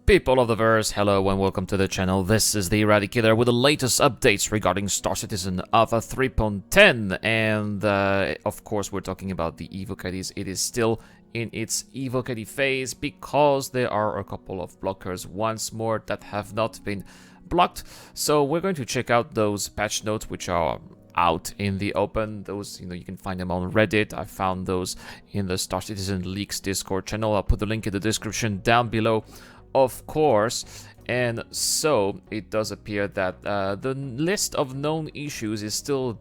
People of the verse, hello and welcome to the channel. This is the Eradicator with the latest updates regarding Star Citizen Alpha 3.10, and of course we're talking about the Evocatis. It is still in its Evocati phase because there are a couple of blockers once more that have not been blocked. So we're going to check out those patch notes which are out in the open. Those, you can find them on Reddit. I found those in the Star Citizen Leaks Discord channel. I'll put the link in the description down below, of course. And so it does appear that the list of known issues is still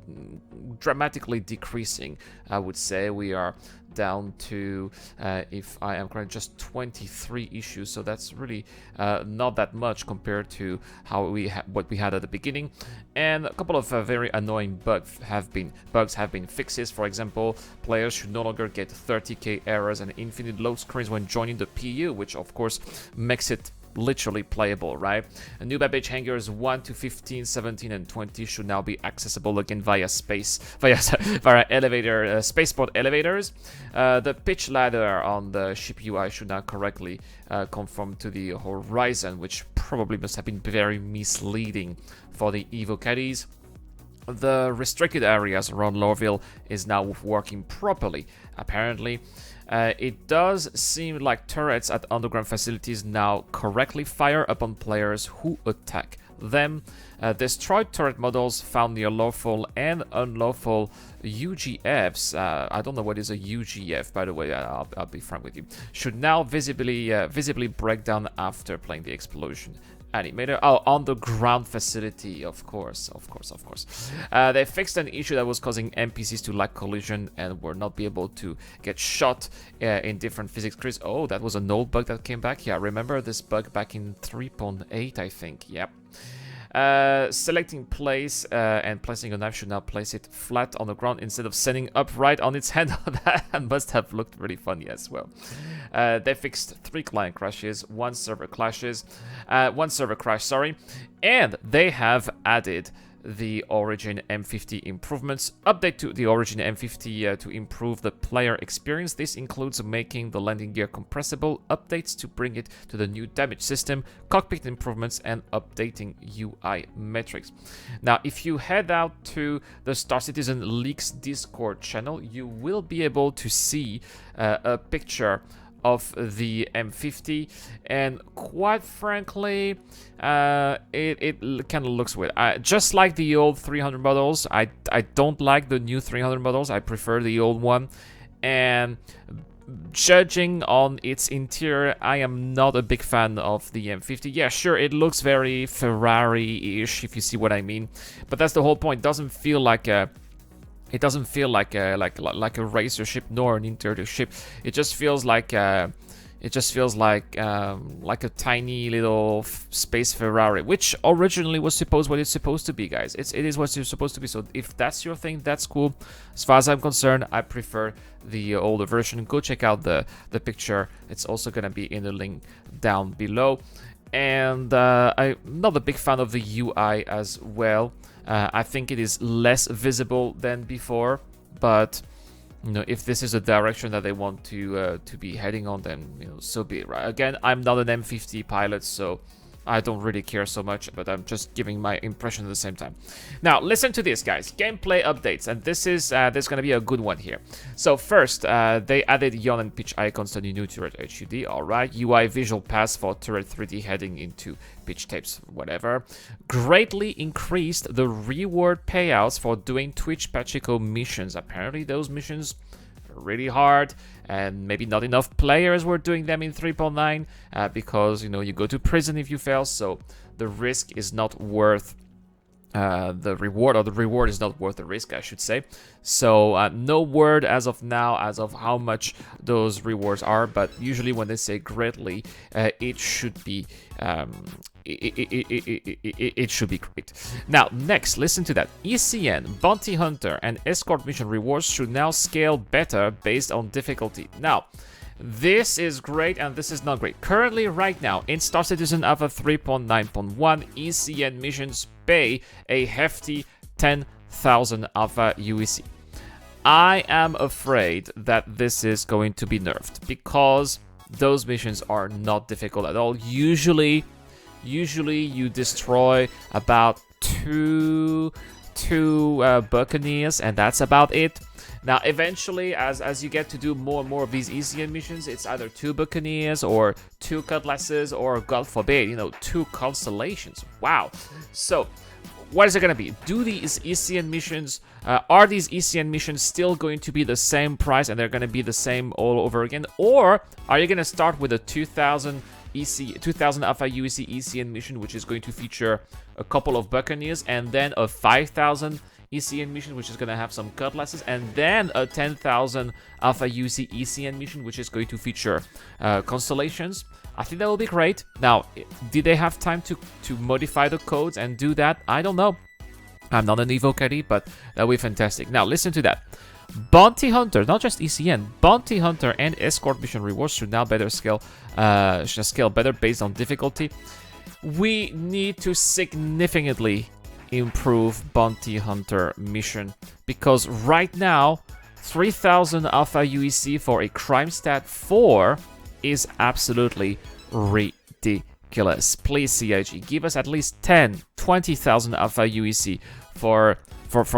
dramatically decreasing. I would say we are down to, if I am correct, just 23 issues. So that's really not that much compared to how what we had at the beginning. And a couple of very annoying bugs have been fixes. For example, players should no longer get 30k errors and infinite load screens when joining the PU, which of course makes it literally playable, right? New baggage hangers 1 to 15, 17, and 20 should now be accessible again via elevator, spaceport elevators. The pitch ladder on the ship UI should now correctly conform to the horizon, which probably must have been very misleading for the Evocatis. The restricted areas around Lorville is now working properly, apparently. It does seem like turrets at underground facilities now correctly fire upon players who attack them. Destroyed turret models found near lawful and unlawful UGFs. I don't know what is a UGF, by the way. I'll be frank with you. Should now visibly break down after playing the explosion animator. Oh, on the ground facility, of course. They fixed an issue that was causing NPCs to lack collision and were not be able to get shot in different physics grids. Oh, that was an old bug that came back. Yeah, remember this bug back in 3.8, I think. Yep. Selecting place and placing a knife should now place it flat on the ground instead of setting upright on its head. That must have looked really funny as well. They fixed 3 client crashes, 1 server crash, and they have added the Origin M50 improvements. Update to the Origin M50 to improve the player experience. This includes making the landing gear compressible, updates to bring it to the new damage system, cockpit improvements, and updating UI metrics. Now, if you head out to the Star Citizen Leaks Discord channel, you will be able to see a picture of the M50, and quite frankly, it kind of looks weird. Just like the old 300 models, I don't like the new 300 models. I prefer the old one, and judging on its interior, I am not a big fan of the M50. Yeah, sure, it looks very Ferrari-ish, if you see what I mean, but that's the whole point. It doesn't feel like a racer ship nor an interior ship. It just feels like a tiny little space Ferrari, which originally was what it's supposed to be, guys. It is what it's supposed to be. So if that's your thing, that's cool. As far as I'm concerned, I prefer the older version. Go check out the picture. It's also gonna be in the link down below. And I'm not a big fan of the UI as well. I think it is less visible than before, but if this is a direction that they want to be heading on, then so be it, right? Again, I'm not an M50 pilot, so I don't really care so much, but I'm just giving my impression at the same time. Now, listen to this, guys. Gameplay updates, and this is there's gonna be a good one here. So first, they added yawn and pitch icons to the new turret HUD. All right, UI visual paths for turret 3D heading into pitch tapes, whatever. Greatly increased the reward payouts for doing Twitch Pachico missions. Apparently, those missions are really hard, and maybe not enough players were doing them in 3.9 because you go to prison if you fail, so the risk is not worth the reward, or the reward is not worth the risk, I should say. So no word as of now as of how much those rewards are, but usually when they say greatly, it should be it should be great. Now, next, listen to that. ECN, Bounty Hunter, and Escort Mission rewards should now scale better based on difficulty. Now, this is great and this is not great. Currently, right now, in Star Citizen Alpha 3.9.1, ECN missions pay a hefty 10,000 Alpha UEC. I am afraid that this is going to be nerfed because those missions are not difficult at all. Usually you destroy about two Buccaneers, and that's about it. Now, eventually, as you get to do more and more of these ECN missions, it's either 2 Buccaneers or 2 Cutlasses or, God forbid, 2 Constellations. Wow. So, what is it going to be? Do these ECN missions, are these ECN missions still going to be the same price and they're going to be the same all over again? Or are you going to start with a 2000 Alpha UEC ECN mission, which is going to feature a couple of Buccaneers, and then a 5000 ECN mission, which is going to have some Cutlasses, and then a 10,000 Alpha UEC ECN mission, which is going to feature Constellations? I think that will be great. Now, did they have time to modify the codes and do that? I don't know. I'm not an Evocati, but that will be fantastic. Now, listen to that. Bounty Hunter, not just ECN, Bounty Hunter and Escort Mission rewards should now better scale better based on difficulty. We need to significantly improve Bounty Hunter mission, because right now 3000 Alpha UEC for a crime stat 4 is absolutely ridiculous. Please, CIG, give us at least 20,000 Alpha UEC for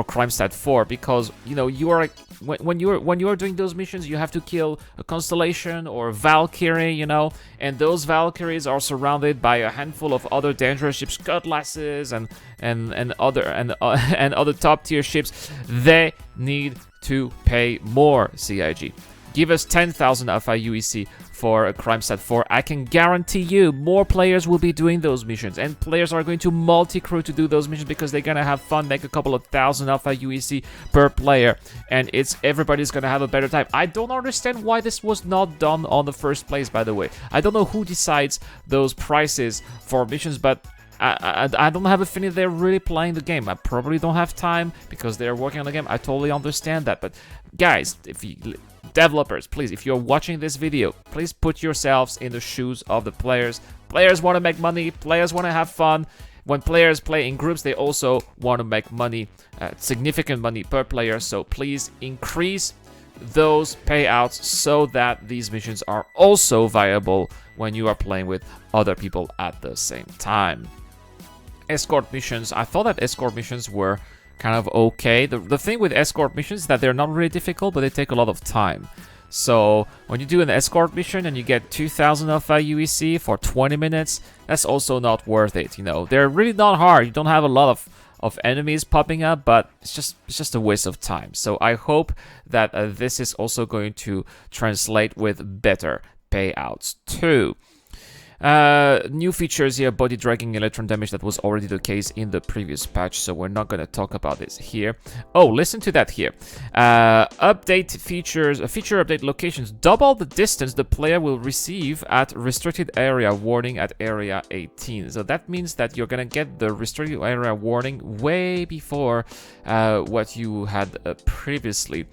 crime stat 4, because you are when you are doing those missions, you have to kill a Constellation or a Valkyrie, and those Valkyries are surrounded by a handful of other dangerous ships, Cutlasses and other top tier ships. They need to pay more, CIG. Give us 10,000 Alpha UEC for a crime stat 4. I can guarantee you more players will be doing those missions, and players are going to multi-crew to do those missions because they're gonna have fun, make a couple of thousand Alpha UEC per player, and everybody's gonna have a better time. I don't understand why this was not done on the first place, by the way. I don't know who decides those prices for missions, but I don't have a feeling they're really playing the game. I probably don't have time because they're working on the game. I totally understand that, but guys, developers, please, if you're watching this video, please put yourselves in the shoes of the players. Players want to make money. Players want to have fun. When players play in groups, they also want to make money, significant money per player. So please increase those payouts so that these missions are also viable when you are playing with other people at the same time. Escort missions. I thought that escort missions were kind of okay. The thing with escort missions is that they're not really difficult, but they take a lot of time. So when you do an escort mission and you get 2000 Alpha UEC for 20 minutes, that's also not worth it. They're really not hard. You don't have a lot of enemies popping up, but it's just a waste of time. So I hope that this is also going to translate with better payouts too. New features here, body dragging, electron damage. That was already the case in the previous patch, so we're not going to talk about this here. Oh, listen to that here. Update features, feature update locations. Double the distance the player will receive at restricted area warning at area 18. So that means that you're going to get the restricted area warning way before what you had previously.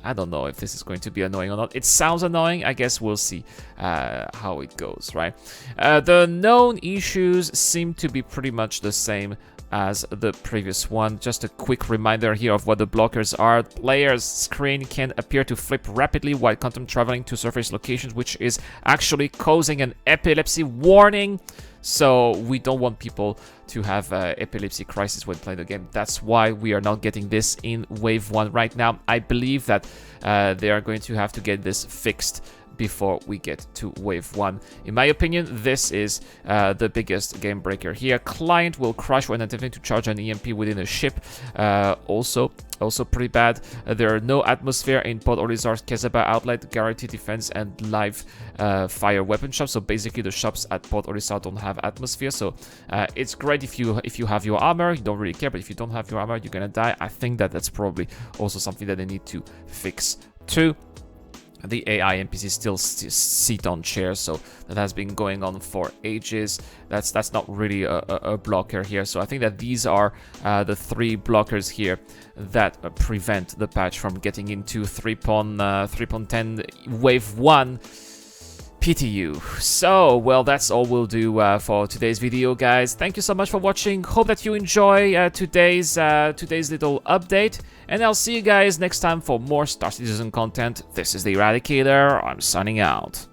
I don't know if this is going to be annoying or not. It sounds annoying. I guess we'll see how it goes, right? The known issues seem to be pretty much the same as the previous one. Just a quick reminder here of what the blockers are. Player's screen can appear to flip rapidly while quantum traveling to surface locations, which is actually causing an epilepsy warning. So we don't want people to have epilepsy crisis when playing the game. That's why we are not getting this in Wave 1 right now. I believe that they are going to have to get this fixed before we get to Wave 1. In my opinion, this is the biggest game breaker here. Client will crash when attempting to charge an EMP within a ship. Also pretty bad. There are no atmosphere in Port Olisar's Kezaba outlet, guaranteed defense, and live fire weapon shops. So basically, the shops at Port Olisar don't have atmosphere. So it's great if you have your armor. You don't really care, but if you don't have your armor, you're gonna die. I think that's probably also something that they need to fix too. The AI NPC still sit on chairs, so that has been going on for ages. That's not really a blocker here. So I think that these are the 3 blockers here that prevent the patch from getting into 3.10 Wave 1. PTU. So, well, that's all we'll do for today's video, guys. Thank you so much for watching. Hope that you enjoy today's little update, and I'll see you guys next time for more Star Citizen content. This is the Eradicator. I'm signing out.